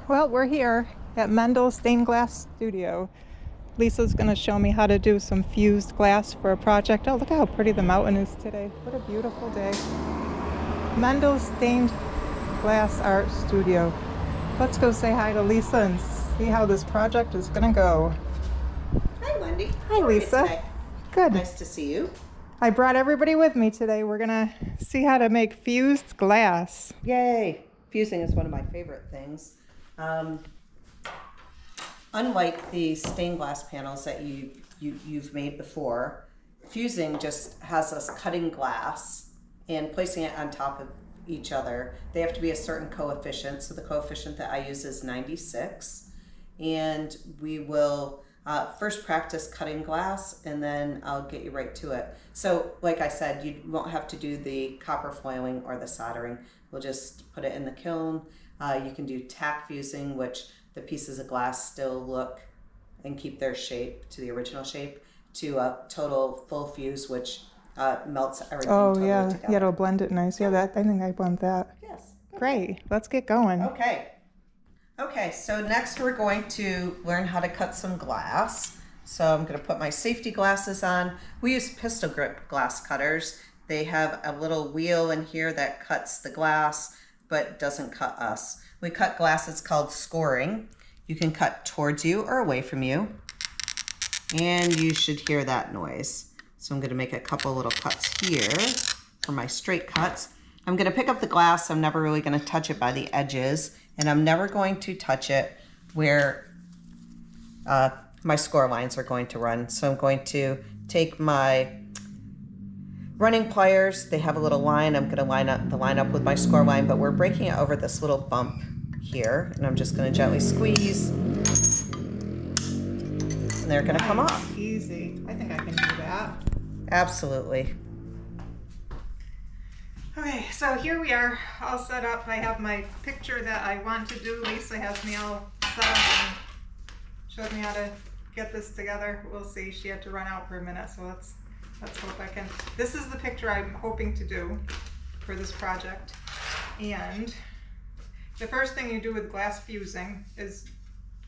Well, we're here at Mendel Stained Glass Studio. Lisa's going to show me how to do some fused glass for a project. Oh, look how pretty the mountain is today. What a beautiful day. Mendel Stained Glass Art Studio. Let's go say hi to Lisa and see how this project is going to go. Hi, Wendy. Hi, Lisa. Good. Nice to see you. I brought everybody with me today. We're going to see how to make fused glass. Yay! Fusing is one of my favorite things. Unlike the stained glass panels that you've made before, fusing just has us cutting glass and placing it on top of each other. They have to be a certain coefficient, so the coefficient that I use is 96. And we will first practice cutting glass, and then I'll get you right to it. So like I said, you won't have to do the copper foiling or the soldering. We'll just put it in the kiln. You can do tack fusing, which the pieces of glass still look and keep their shape to the original shape, to a total full fuse, which melts everything totally together. Yeah, it'll blend it nice. Yeah, I think I want that. Yes. Okay. Great. Let's get going. Okay, so next we're going to learn how to cut some glass. So I'm going to put my safety glasses on. We use pistol grip glass cutters. They have a little wheel in here that cuts the glass, but doesn't cut us. We cut glass that's called scoring. You can cut towards you or away from you, and you should hear that noise. So I'm going to make a couple little cuts here for my straight cuts. I'm going to pick up the glass. I'm never really going to touch it by the edges, and I'm never going to touch it where my score lines are going to run. So I'm going to take my running pliers. They have a little line. I'm going to line up with my score line, but we're breaking it over this little bump here, and I'm just going to gently squeeze, and they're going to come off. Easy. I think I can do that. Absolutely. Okay, so here we are, all set up. I have my picture that I want to do. Lisa has me all set up and showed me how to get this together. We'll see. She had to run out for a minute, so let's hope I can. This is the picture I'm hoping to do for this project. And the first thing you do with glass fusing is,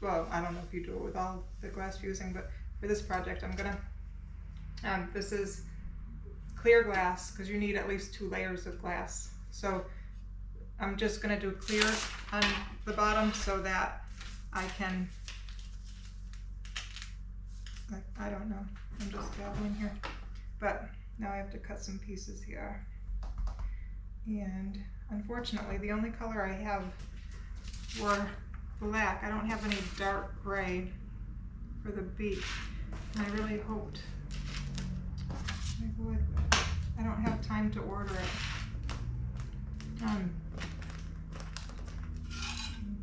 well, I don't know if you do it with all the glass fusing, but for this project I'm gonna, this is clear glass, because you need at least 2 layers of glass. So I'm just going to do clear on the bottom so that I can, like, I don't know, I'm just dabbling here. But now I have to cut some pieces here. And unfortunately, the only color I have were black. I don't have any dark gray for the beak. And I really hoped I would. I don't have time to order it.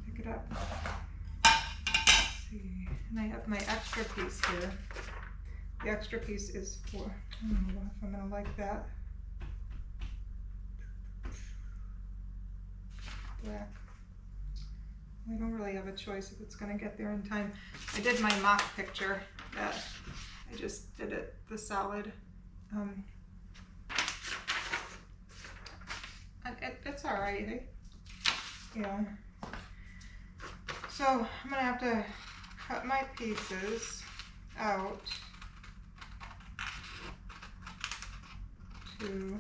Pick it up. Let's see. And I have my extra piece here. The extra piece is for, I don't know if I'm going to like that. Black. I don't really have a choice if it's going to get there in time. I did my mock picture that I just did it the solid. It's all right, eh? Yeah. So I'm gonna have to cut my pieces out to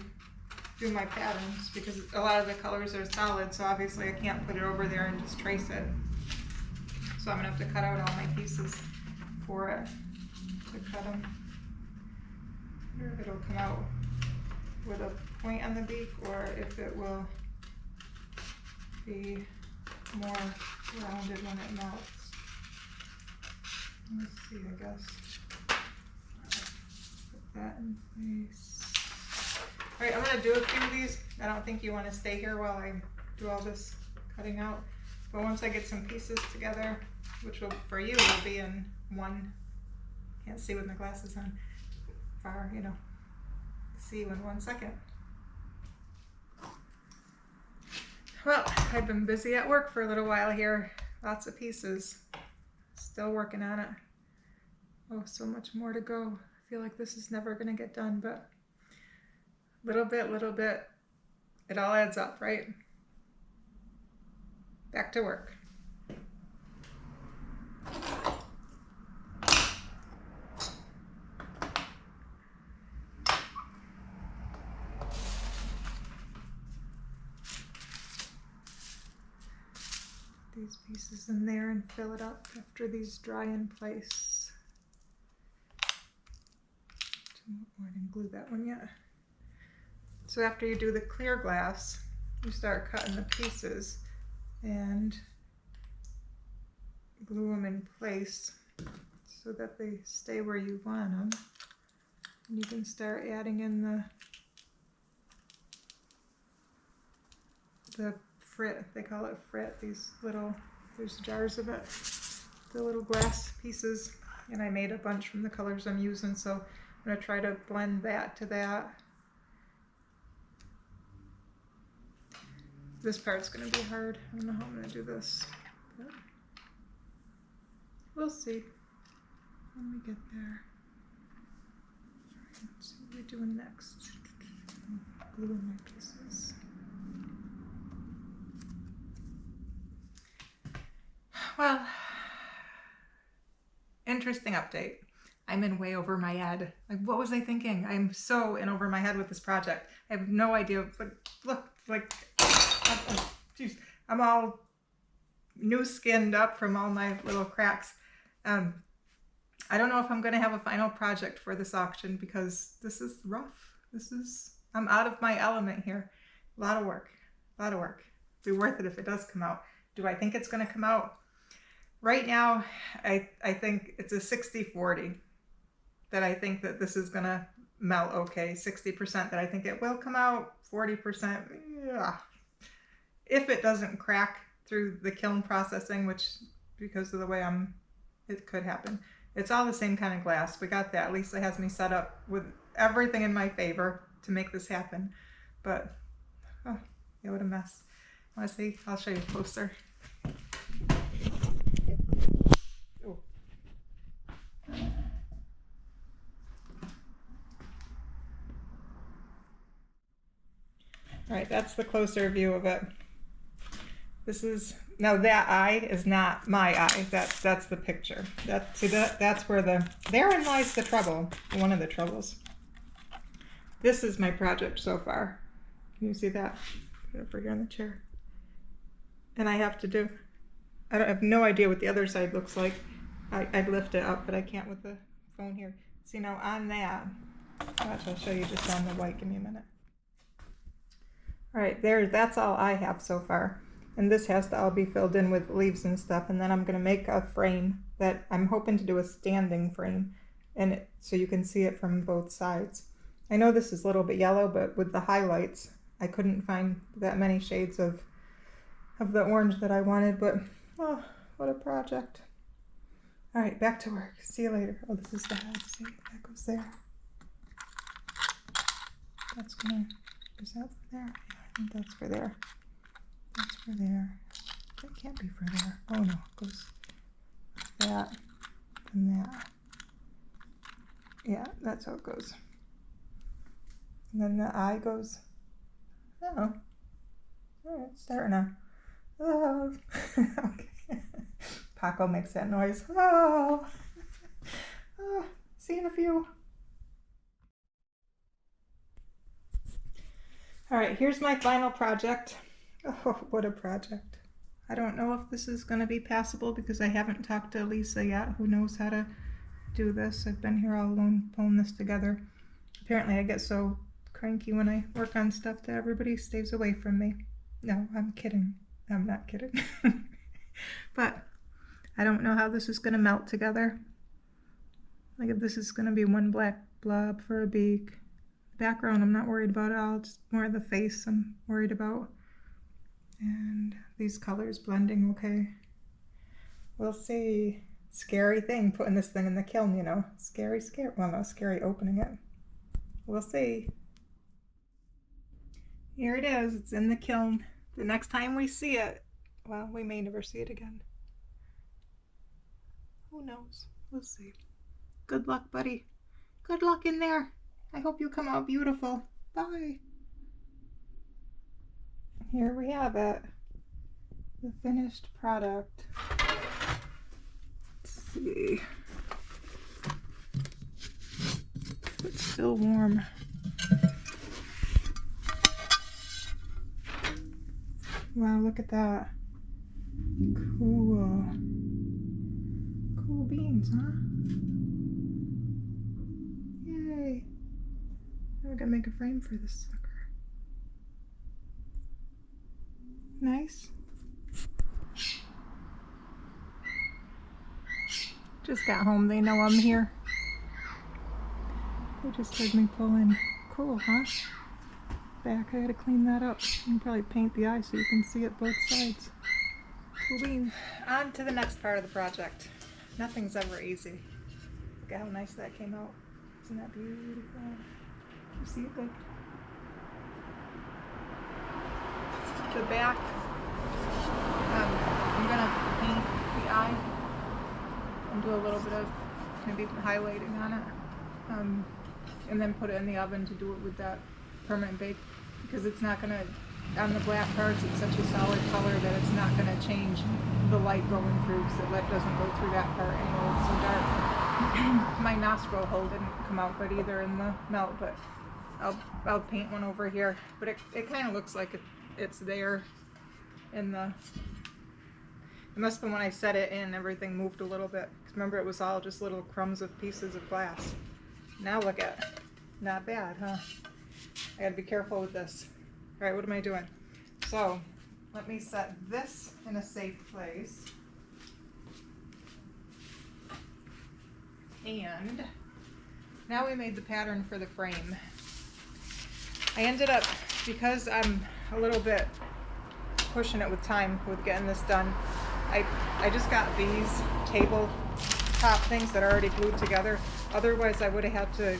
do my patterns, because a lot of the colors are solid, so obviously I can't put it over there and just trace it. So I'm gonna have to cut out all my pieces for it to cut them. I wonder if it'll come out with a point on the beak, or if it will be more rounded when it melts. Let's see, I guess. Put that in place. Alright, I'm going to do a few of these. I don't think you want to stay here while I do all this cutting out. But once I get some pieces together, which will, for you, will be in one, can't see with my glasses on, far, you know, see you in 1 second. Well, I've been busy at work for a little while here. Lots of pieces. Still working on it. Oh, so much more to go. I feel like this is never going to get done, but little bit, it all adds up, right? Back to work. these pieces in there and fill it up after these dry in place. Oh, I didn't glue that one yet. So after you do the clear glass, you start cutting the pieces and glue them in place so that they stay where you want them. And you can start adding in the frit, they call it frit, these little, there's jars of it, the little glass pieces, and I made a bunch from the colors I'm using, so I'm going to try to blend that to that. This part's going to be hard. I don't know how I'm going to do this, but we'll see when we get there. Let's see what we're doing next. Glue my pieces. Well, interesting update. I'm in way over my head. Like, what was I thinking? I'm so in over my head with this project. I have no idea. Like, look, like, geez, I'm all new skinned up from all my little cracks. I don't know if I'm going to have a final project for this auction because this is rough. I'm out of my element here. A lot of work. It'll be worth it if it does come out. Do I think it's going to come out? Right now, I think it's a 60-40 that I think that this is going to melt okay. 60% that I think it will come out. 40%, yeah. If it doesn't crack through the kiln processing, which because of the way it could happen. It's all the same kind of glass. We got that. Lisa has me set up with everything in my favor to make this happen. But, oh, yeah, what a mess. Want to see? I'll show you closer. Oh. All right, that's the closer view of it. This is, now that eye is not my eye. That's the picture. That's where therein lies the trouble. One of the troubles. This is my project so far. Can you see that? Put it over here on the chair. And I have no idea what the other side looks like. I'd lift it up, but I can't with the phone here. See, now on that, watch, I'll show you just on the white. Give me a minute. All right, that's all I have so far. And this has to all be filled in with leaves and stuff. And then I'm going to make a frame that I'm hoping to do a standing frame, and so you can see it from both sides. I know this is a little bit yellow, but with the highlights, I couldn't find that many shades of the orange that I wanted. But oh, what a project! All right, back to work. See you later. Oh, this is the head. See, that goes there. Is that for there? Yeah, I think that's for there. That's for there. That can't be for there. Oh no, it goes that and that. Yeah, that's how it goes. And then the eye goes. Oh, it's starting to. Oh, okay. Paco makes that noise. Oh, oh, see you in a few. All right, here's my final project. Oh, what a project. I don't know if this is going to be passable because I haven't talked to Lisa yet, who knows how to do this. I've been here all alone pulling this together. Apparently I get so cranky when I work on stuff that everybody stays away from me. No, I'm kidding. I'm not kidding. But I don't know how this is going to melt together. Like if this is going to be one black blob for a beak. Background, I'm not worried about it all. Just more of the face I'm worried about. And these colors blending okay. We'll see. Scary thing putting this thing in the kiln, you know. Scary. Well, no, scary opening it. We'll see. Here it is. It's in the kiln. The next time we see it, well, we may never see it again. Who knows? We'll see. Good luck, buddy. Good luck in there. I hope you come out beautiful. Bye. Here we have it. The finished product. Let's see. It's still warm. Wow, look at that. beans, huh? Yay. Now we're gonna make a frame for this sucker. Nice. Just got home, they know I'm here. They just heard me pull in. Cool, huh? Back, I gotta clean that up. You can probably paint the eye so you can see it both sides. Cool beans. On to the next part of the project. Nothing's ever easy. Look at how nice that came out. Isn't that beautiful? You see it good? The back, I'm gonna paint the eye and do a little bit of maybe highlighting on it, and then put it in the oven to do it with that permanent bake, because it's not gonna, on the black parts it's such a solid color that it's not gonna change the light going through, because the light doesn't go through that part anyway, it's so dark. My nostril hole didn't come out good either in the melt, but I'll paint one over here, but it kind of looks like it's there in the, it must have been when I set it in, everything moved a little bit. Remember, it was all just little crumbs of pieces of glass. Now look at it. Not bad, huh? I gotta be careful with this. All right, what am I doing? So let me set this in a safe place. And now we made the pattern for the frame. I ended up, because I'm a little bit pushing it with time with getting this done, I just got these tabletop things that are already glued together. Otherwise I would have had to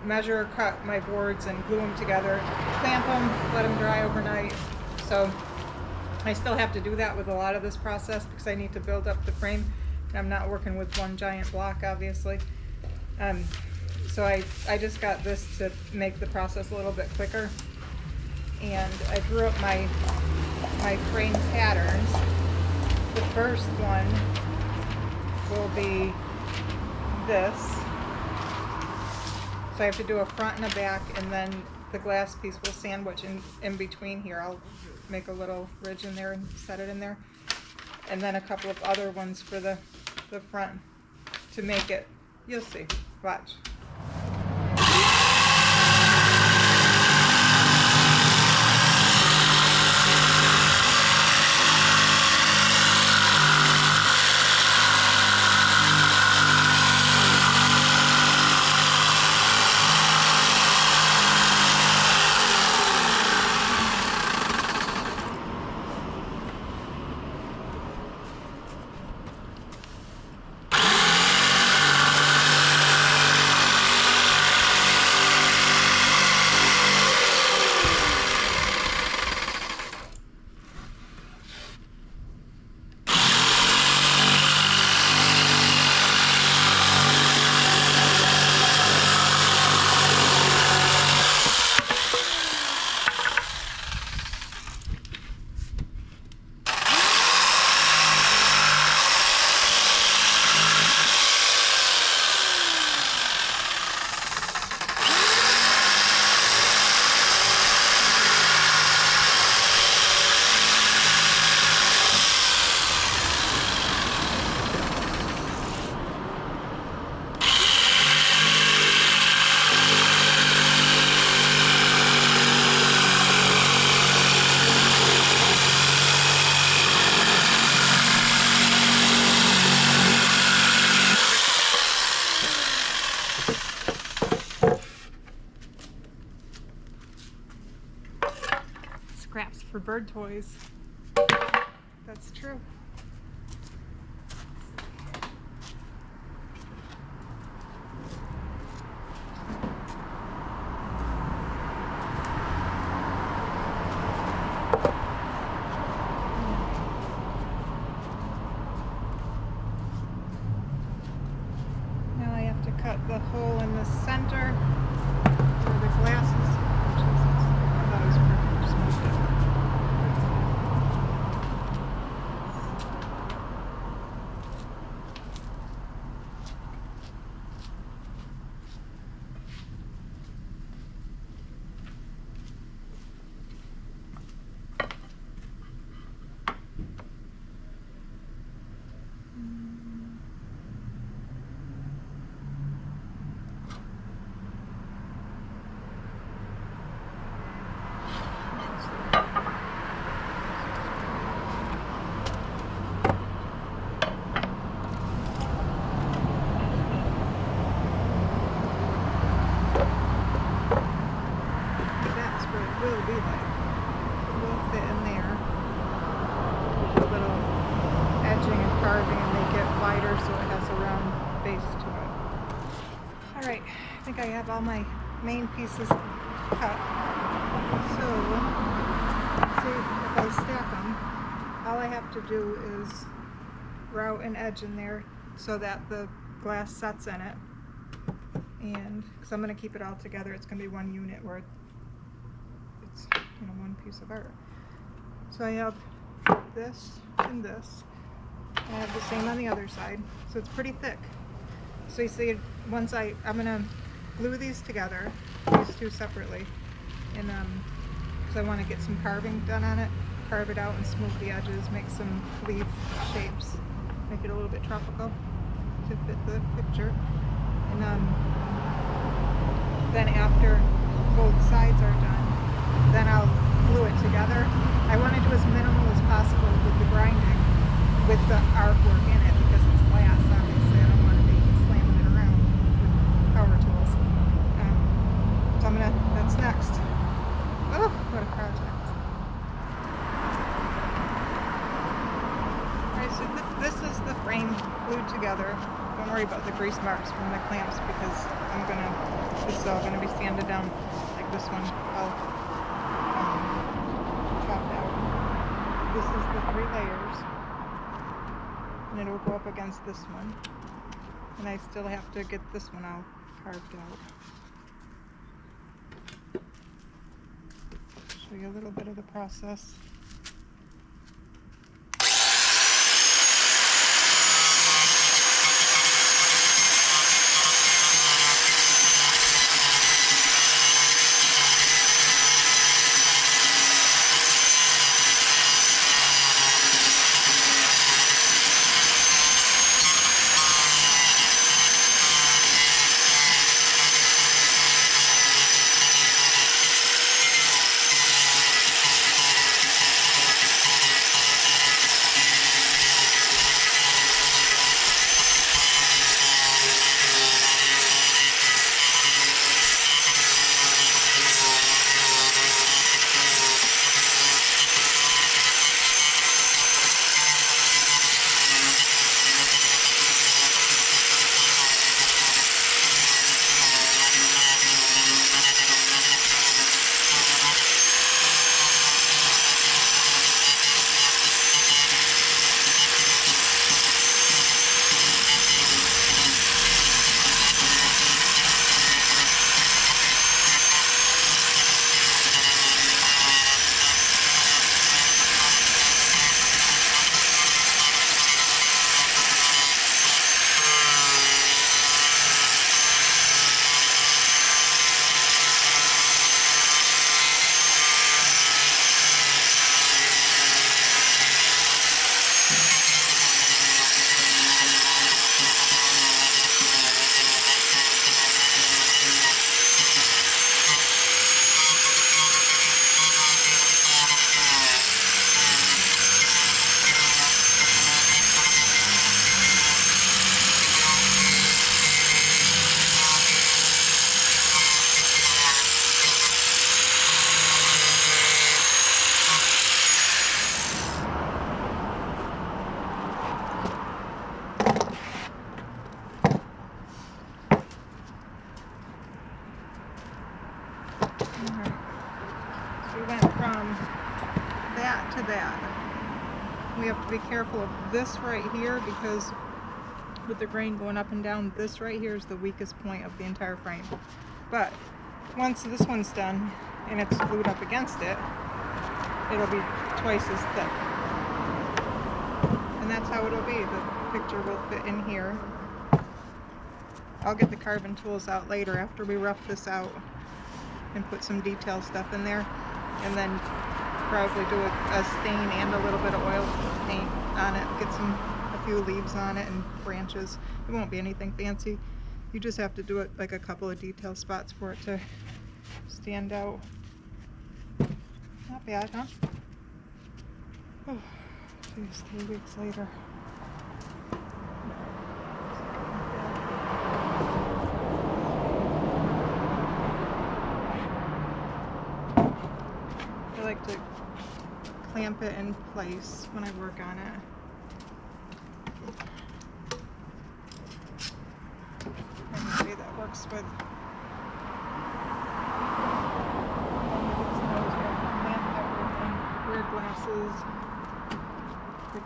measure, cut my boards and glue them together, clamp them, let them dry overnight. So I still have to do that with a lot of this process because I need to build up the frame, and I'm not working with one giant block, obviously. So I just got this to make the process a little bit quicker. And I drew up my frame patterns. The first one will be this. So I have to do a front and a back, and then the glass piece will sandwich in between here. I'll make a little ridge in there and set it in there. And then a couple of other ones for the front to make it, you'll see, watch. Scraps for bird toys. That's true. Now I have to cut the hole in the center where the glasses. Oh, Jesus. I thought it was perfect. Just moved it. base to it. All right, I think I have all my main pieces cut. So, see if I stack them, all I have to do is route an edge in there so that the glass sets in it. And because I'm going to keep it all together, it's going to be one unit where it's, you know, one piece of art. So I have this and this. I have the same on the other side, so it's pretty thick. So you see, once I'm going to glue these together, these two separately, and because I want to get some carving done on it, carve it out and smooth the edges, make some leaf shapes, make it a little bit tropical to fit the picture. And then after both sides are done, then I'll glue it together. I want to do as minimal as possible with the grinding, with the artwork in it, because it's glass, obviously. I don't want to be slamming it around with power tools. So I'm gonna, that's next. Oh, what a project. Alright, so this is the frame glued together. Don't worry about the grease marks from the clamps, because this is all gonna be sanded down like this one. I'll chopped out. This is the 3 layers. And it will go up against this one. And I still have to get this one all carved out. Show you a little bit of the process. We have to be careful of this right here, because with the grain going up and down, this right here is the weakest point of the entire frame. But once this one's done and it's glued up against it, it'll be twice as thick. And that's how it'll be. The picture will fit in here. I'll get the carving tools out later after we rough this out and put some detail stuff in there, and then probably do a stain and a little bit of oil paint on it, get a few leaves on it and branches. It won't be anything fancy. You just have to do it like a couple of detail spots for it to stand out. Not bad, huh? Oh, geez, 3 weeks later. I like to clamp it in place when I work on it.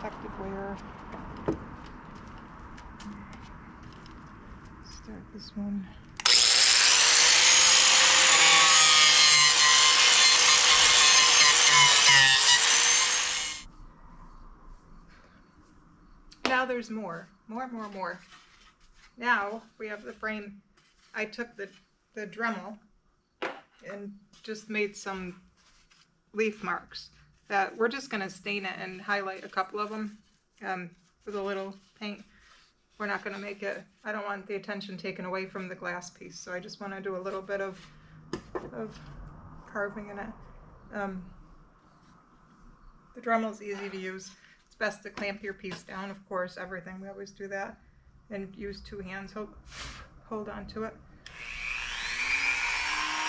protective wear. Start this one. Now there's more. Now we have the frame. I took the Dremel and just made some leaf marks that we're just going to stain it and highlight a couple of them with a little paint. We're not going to make it, I don't want the attention taken away from the glass piece, so I just want to do a little bit of carving in it. The Dremel's easy to use. It's best to clamp your piece down, of course, everything, we always do that, and use 2 hands, hold on to it.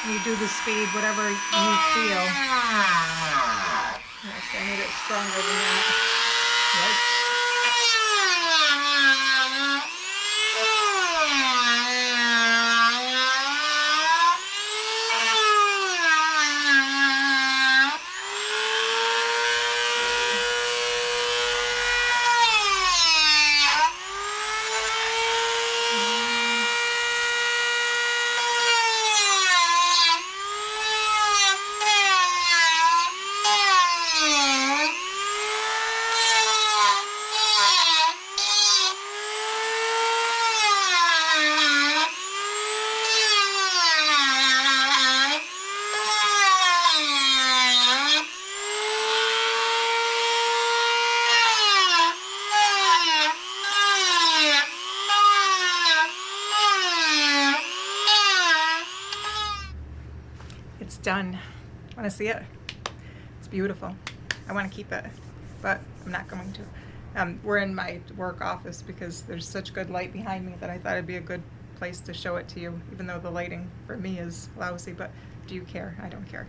You do the speed, whatever you feel. Yes, I need it stronger than that. Right. It's done. Want to see it? It's beautiful. I want to keep it, but I'm not going to. We're in my work office because there's such good light behind me that I thought it'd be a good place to show it to you, even though the lighting for me is lousy, but do you care? I don't care.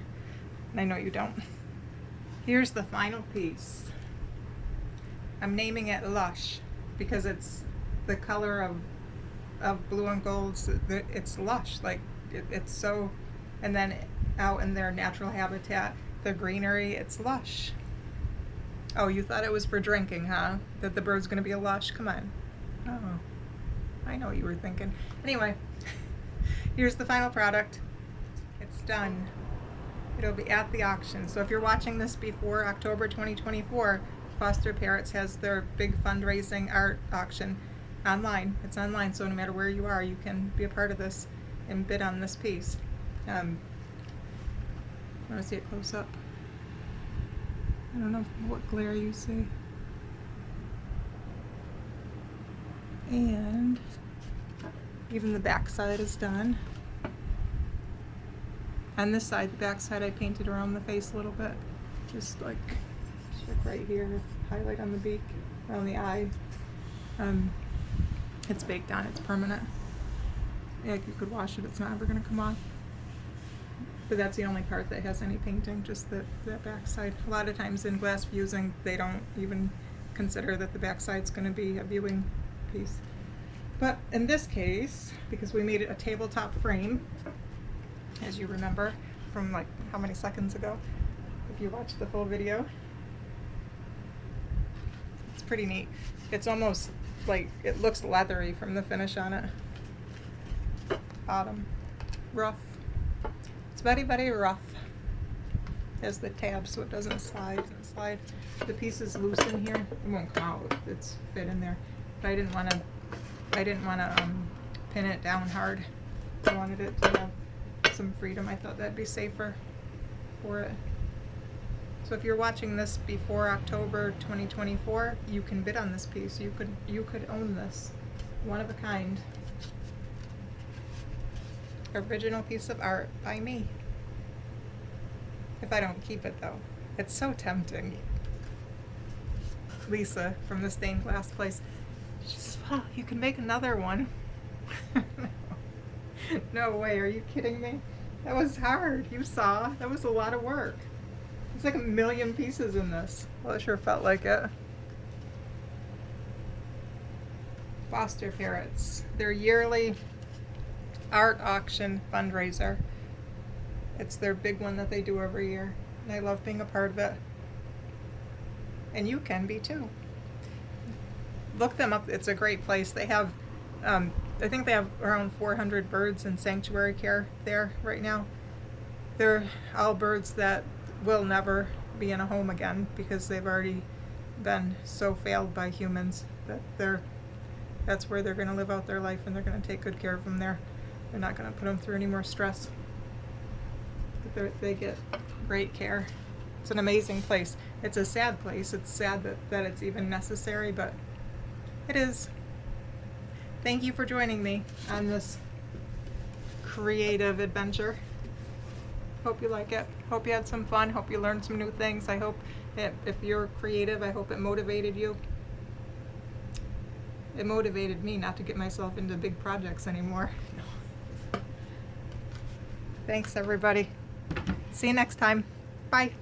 And I know you don't. Here's the final piece. I'm naming it Lush because it's the color of blue and gold. It's lush, like it's so, and then out in their natural habitat, the greenery, it's lush. Oh, you thought it was for drinking, huh? That the bird's gonna be a lush? Come on. Oh, I know what you were thinking. Anyway, here's the final product. It's done. It'll be at the auction. So if you're watching this before October 2024, Foster Parrots has their big fundraising art auction online. It's online, so no matter where you are, you can be a part of this and bid on this piece. Want to see it close up? I don't know what glare you see. And even the back side is done. On this side, the back side, I painted around the face a little bit. Just like right here, highlight on the beak, around the eye. It's baked on, it's permanent. Yeah, you could wash it, it's not ever gonna come off. But that's the only part that has any painting, just that back side. A lot of times in glass fusing, they don't even consider that the back side's gonna be a viewing piece. But in this case, because we made it a tabletop frame, as you remember from like how many seconds ago, if you watched the full video, it's pretty neat. It's almost like, it looks leathery from the finish on it. Bottom, rough. It's very, very rough. Has the tab so it doesn't slide. The piece is loose in here. It won't come out. It's fit in there. But I didn't want to pin it down hard. I wanted it to have some freedom. I thought that'd be safer for it. So if you're watching this before October 2024, you can bid on this piece. You could own this. One of a kind. Original piece of art by me. If I don't keep it though. It's so tempting. Lisa from the stained glass place, she says, "Wow, you can make another one." No way, are you kidding me? That was hard. You saw. That was a lot of work. It's like 1 million pieces in this. Well, it sure felt like it. Foster Parrots. Their yearly art auction fundraiser. It's their big one that they do every year. And I love being a part of it. And you can be too. look them up. It's a great place. They have, I think they have around 400 birds in sanctuary care there right now. They're all birds that will never be in a home again because they've already been so failed by humans that that's where they're going to live out their life, and they're going to take good care of them there. They're not going to put them through any more stress. But they get great care. It's an amazing place. It's a sad place. It's sad that it's even necessary, but it is. Thank you for joining me on this creative adventure. Hope you like it. Hope you had some fun. Hope you learned some new things. I hope if you're creative, I hope it motivated you. It motivated me not to get myself into big projects anymore. Thanks, everybody. See you next time. Bye.